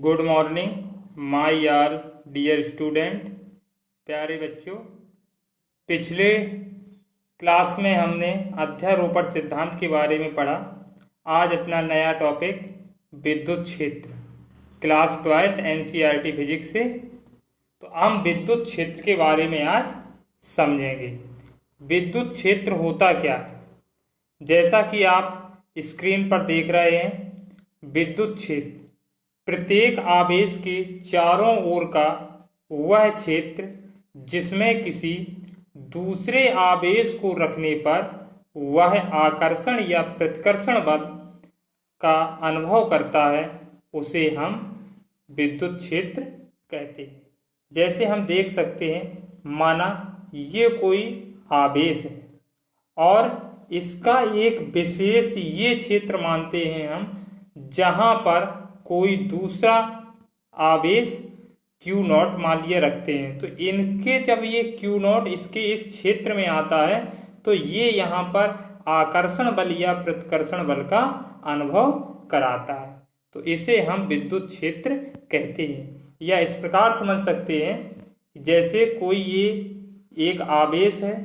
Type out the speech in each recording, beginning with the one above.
Good morning my our dear student. प्यारे बच्चों, पिछले क्लास में हमने अध्यारोपण सिद्धांत के बारे में पढ़ा। आज अपना नया टॉपिक विद्युत क्षेत्र, क्लास 12 एनसीईआरटी फिजिक्स से। तो हम विद्युत क्षेत्र के बारे में आज समझेंगे। विद्युत क्षेत्र होता क्या है? जैसा कि आप स्क्रीन पर देख रहे हैं, विद्युत क्षेत्र प्रत्येक आवेश के चारों ओर का वह क्षेत्र जिसमें किसी दूसरे आवेश को रखने पर वह आकर्षण या प्रतिकर्षण बल का अनुभव करता है, उसे हम विद्युत क्षेत्र कहते हैं। जैसे हम देख सकते हैं, माना ये कोई आवेश है और इसका एक विशेष ये क्षेत्र मानते हैं हम, जहां पर कोई दूसरा आवेश Q0 मान लिया रखते हैं। तो इनके जब ये Q0 इसके इस क्षेत्र में आता है तो ये यहाँ पर आकर्षण बल या प्रतिकर्षण बल का अनुभव कराता है। तो इसे हम विद्युत क्षेत्र कहते हैं। या इस प्रकार समझ सकते हैं, जैसे कोई ये एक आवेश है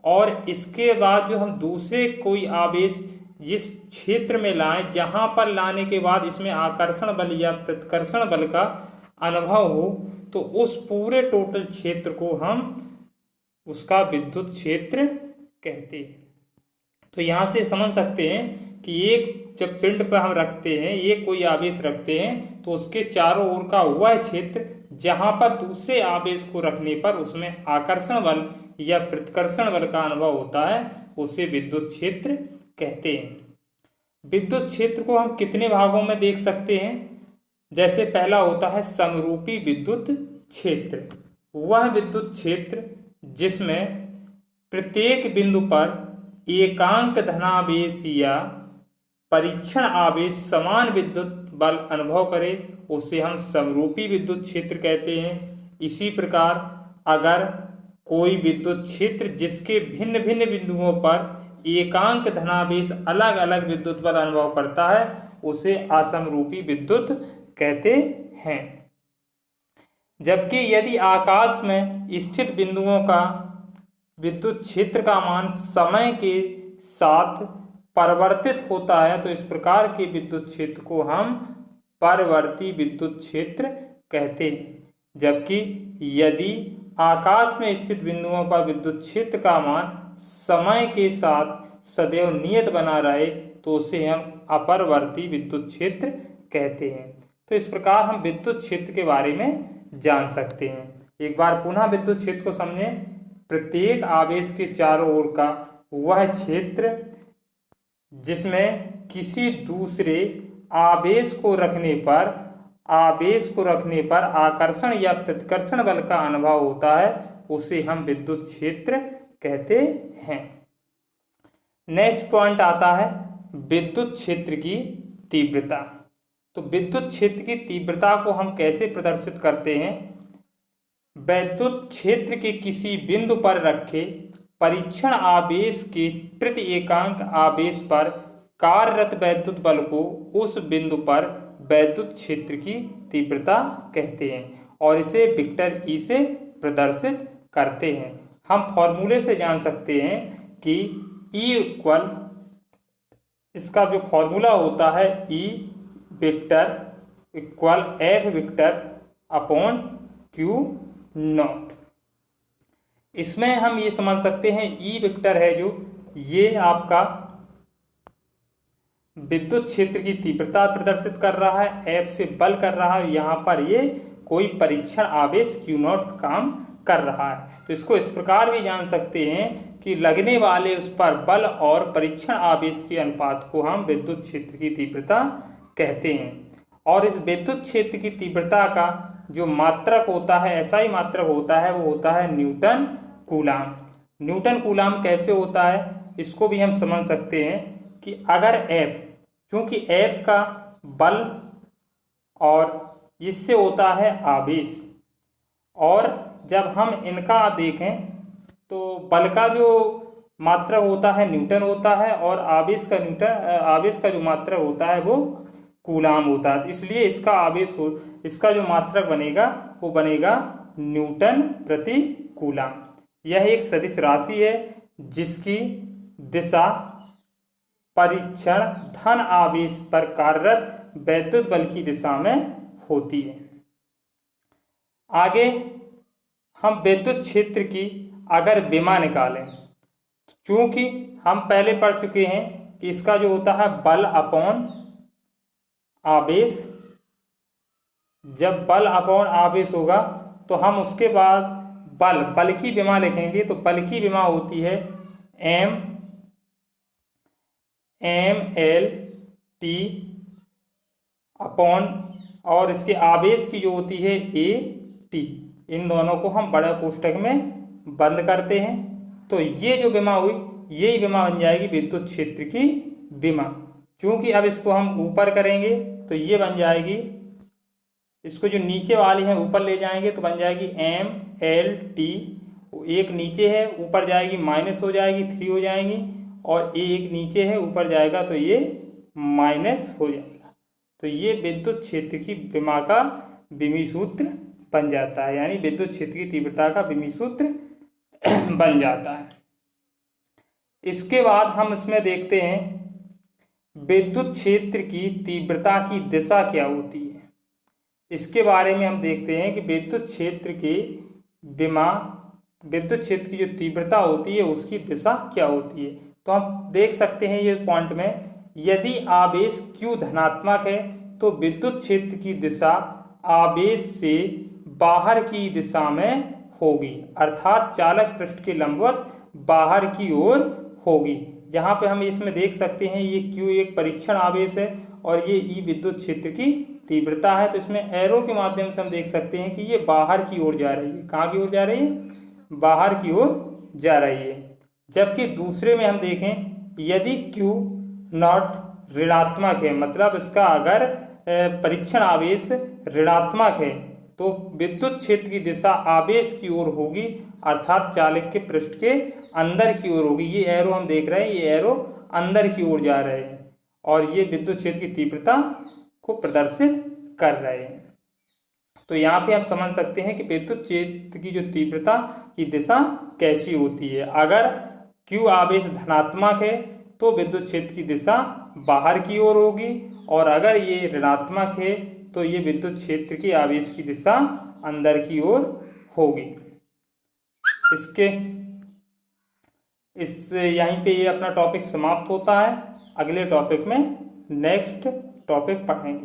और इसके बाद जो हम दूसरे कोई आवेश जिस क्षेत्र में लाएं, जहां पर लाने के बाद इसमें आकर्षण बल या प्रतिकर्षण बल का अनुभव हो, तो उस पूरे टोटल क्षेत्र को हम उसका विद्युत क्षेत्र कहते हैं। तो यहां से समझ सकते हैं कि एक जब पिंड पर हम रखते हैं, ये कोई आवेश रखते हैं, तो उसके चारों ओर का वह क्षेत्र जहां पर दूसरे आवेश को रखने पर उसमें आकर्षण बल या प्रतिकर्षण बल का अनुभव होता है, उसे विद्युत क्षेत्र कहते हैं। विद्युत क्षेत्र को हम कितने भागों में देख सकते हैं? जैसे पहला होता है समरूपी विद्युत क्षेत्र। वह विद्युत क्षेत्र जिसमें प्रत्येक बिंदु पर एकांक धनावेश या परीक्षण आवेश समान विद्युत बल अनुभव करे, उसे हम समरूपी विद्युत क्षेत्र कहते हैं। इसी प्रकार अगर कोई विद्युत क्षेत्र जिसके भिन्न भिन्न बिंदुओं पर एकांक धनावेश अलग अलग विद्युत बल अनुभव करता है, उसे असमरूपी विद्युत कहते हैं। जबकि यदि आकाश में स्थित बिंदुओं का विद्युत क्षेत्र का मान समय के साथ परिवर्तित होता है, तो इस प्रकार के विद्युत क्षेत्र को हम परिवर्ती विद्युत क्षेत्र कहते हैं। जबकि यदि आकाश में स्थित बिंदुओं पर विद्युत क्षेत्र का मान समय के साथ सदैव नियत बना रहे, तो उसे हम अपरिवर्ती विद्युत क्षेत्र कहते हैं। तो इस प्रकार हम विद्युत क्षेत्र के बारे में जान सकते हैं। एक बार पुनः विद्युत क्षेत्र को समझें। प्रत्येक आवेश के चारों ओर का वह क्षेत्र जिसमें किसी दूसरे आवेश को रखने पर आकर्षण या प्रतिकर्षण बल का अनुभव होता है, उसे हम विद्युत क्षेत्र कहते हैं। नेक्स्ट पॉइंट आता है विद्युत क्षेत्र की तीव्रता। तो विद्युत क्षेत्र की तीव्रता को हम कैसे प्रदर्शित करते हैं? विद्युत क्षेत्र के किसी बिंदु पर रखे परीक्षण आवेश के प्रति एकांक आवेश पर कार्यरत वैद्युत बल को उस बिंदु पर विद्युत क्षेत्र की तीव्रता कहते हैं और इसे वेक्टर ई से प्रदर्शित करते हैं। हम फॉर्मूले से जान सकते हैं कि E इक्वल, इसका जो फॉर्मूला होता है E vector equal F vector upon Q0। इसमें हम ये समझ सकते हैं E वेक्टर है जो ये आपका विद्युत क्षेत्र की तीव्रता प्रदर्शित कर रहा है, F से बल कर रहा है, यहाँ पर ये कोई परीक्षण आवेश Q0 का काम कर रहा है। तो इसको इस प्रकार भी जान सकते हैं कि लगने वाले उस पर बल और परीक्षण आवेश के अनुपात को हम विद्युत क्षेत्र की तीव्रता कहते हैं। और इस विद्युत क्षेत्र की तीव्रता का जो मात्रक होता है, SI मात्रक होता है, वो होता है न्यूटन कूलाम। न्यूटन कूलाम कैसे होता है, इसको भी हम समझ सकते हैं कि अगर F, क्योंकि F का बल और इससे होता है आवेश, और जब हम इनका देखें तो बल का जो मात्रक होता है न्यूटन होता है और आवेश का जो मात्रक होता है वो कूलाम होता है। तो इसलिए इसका इसका जो मात्रक बनेगा वो बनेगा न्यूटन प्रति कूलाम। यह एक सदिश राशि है जिसकी दिशा परीक्षण धन आवेश पर कार्यरत वैद्युत बल की दिशा में होती है। आगे हम विद्युत क्षेत्र की अगर विमा निकालें, चूंकि हम पहले पढ़ चुके हैं कि इसका जो होता है बल अपॉन आवेश, जब बल अपॉन आवेश होगा तो हम उसके बाद बल की विमा लिखेंगे। तो बल की विमा होती है mLT अपॉन, और इसके आवेश की जो होती है AT। इन दोनों को हम बड़ा कोष्टक में बंद करते हैं। तो ये जो विमा हुई, यही विमा बन जाएगी विद्युत क्षेत्र की विमा। चूंकि अब इसको हम ऊपर करेंगे तो ये बन जाएगी, इसको जो नीचे वाली है ऊपर ले जाएंगे तो बन जाएगी mLT। एक नीचे है ऊपर जाएगी माइनस हो जाएगी 3 हो जाएंगी, और एक नीचे है ऊपर जाएगा तो ये माइनस हो जाएगा। तो ये विद्युत क्षेत्र की विमा का विमी सूत्र बन जाता है, यानी विद्युत क्षेत्र की तीव्रता का विमी सूत्र बन जाता है। इसके बाद हम इसमें देखते हैं विद्युत क्षेत्र की तीव्रता की दिशा क्या होती है। इसके बारे में हम देखते हैं कि विद्युत क्षेत्र की जो तीव्रता होती है उसकी दिशा क्या होती है। तो हम देख सकते हैं ये पॉइंट में, यदि आवेश Q धनात्मक है तो विद्युत क्षेत्र की दिशा आवेश से बाहर की दिशा में होगी, अर्थात चालक पृष्ठ के लंबवत बाहर की ओर होगी। जहां पे हम इसमें देख सकते हैं ये Q एक परीक्षण आवेश है और ये E विद्युत क्षेत्र की तीव्रता है। तो इसमें एरो के माध्यम से हम देख सकते हैं कि ये बाहर की ओर जा रही है। कहाँ की ओर जा रही है? बाहर की ओर जा रही है। जबकि दूसरे में हम देखें, यदि Q नॉट ऋणात्मक है, मतलब इसका अगर परीक्षण आवेश ऋणात्मक है, तो विद्युत क्षेत्र की दिशा आवेश की ओर होगी, अर्थात चालक के पृष्ठ के अंदर की ओर होगी। ये एरो हम देख रहे हैं, ये एरो अंदर की ओर जा रहे हैं और ये विद्युत क्षेत्र की तीव्रता को प्रदर्शित कर रहे हैं। तो यहाँ पे हम समझ सकते हैं कि विद्युत क्षेत्र की जो तीव्रता की दिशा कैसी होती है। अगर Q आवेश धनात्मक है तो विद्युत क्षेत्र की दिशा बाहर की ओर होगी, और अगर ये ऋणात्मक है तो ये विद्युत क्षेत्र की आवेश की दिशा अंदर की ओर होगी। यहीं पे ये अपना टॉपिक समाप्त होता है। अगले टॉपिक में नेक्स्ट टॉपिक पढ़ेंगे।